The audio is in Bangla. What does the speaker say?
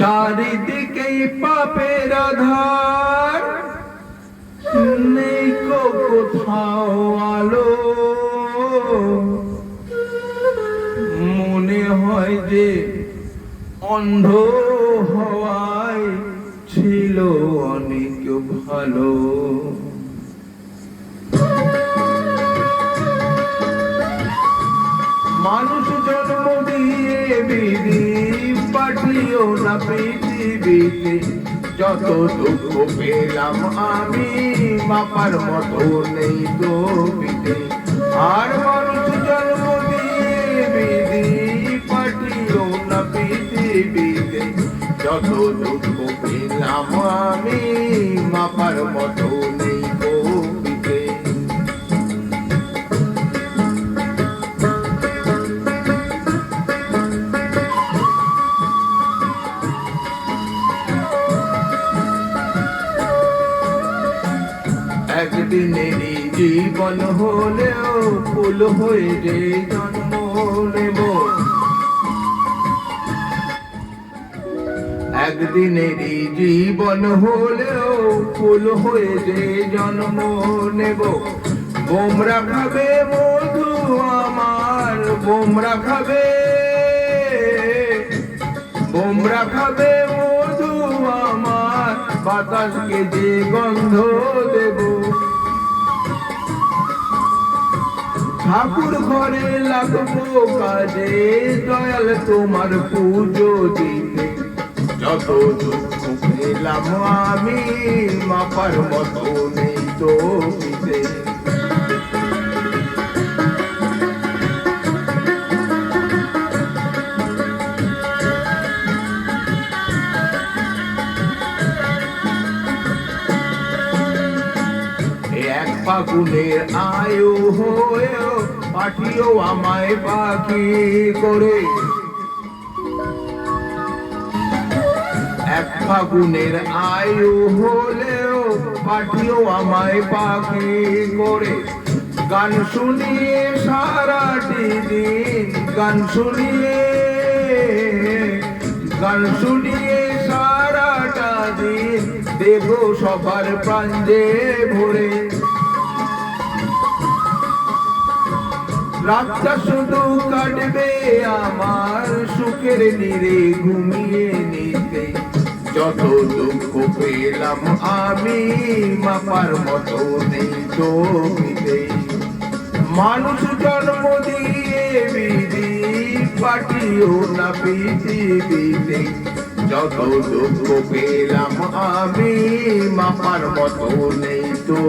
চারিদিকেই পাপের আধার, নেই কোথাও আলো। মনে হয় যে অন্ধ হওয়ায় ছিল অনেক ভালো। মানুষ জন্ম দিয়ে বিধি পাঠিও না পৃথিবীতে, যত দুঃখ পেলাম আমি মাপার মতো নেই তো পিতে। আর মানুষ জন্ম দিয়ে বিধি পাঠিও না পৃথিবীতে, যত দুঃখ পেলাম আমি মাপার মতো নেই তো পিতে। একদিনেরই জীবন হলেও ফুল হয়ে যে জন্ম নেব, একদিনেরই জীবন হলেও ফুল হয়ে যে জন্ম নেব। বোমরা খাবে মধু আমার, বোমরা খাবে, বোমরা খাবে মধু আমার, বাতাসকে যে গন্ধ দেব। ঠাকুর ঘরে লাগবো কাজে, দয়াল তোমার পুজো দিতে, যত দুঃখ পেলাম আমি মাপার মতো নেই তো পিতে। এক ফাগুনের আয়ু হয়েও পাঠিও আমায় পাখি করে, এক ফাগুনের আয়ু হলেও পাঠিও আমায় পাখি করে। গান শুনিয়ে সারাটি দিন, গান শুনিয়ে, গান শুনিয়ে সারাটা দিন দেব সবার প্রাণ যে ভরে। রাতটা শুধু কাটবে আমার সুখের নীড়ে ঘুমিয়ে নিতে, যত দুঃখ পেলাম আমি মাপার মতো নেই তো পিতে। মানুষ জন্ম দিয়ে বিধি পাঠিও না পৃথিবীতে, যত দুঃখ পেলাম আমি মাপার মতো নেই তো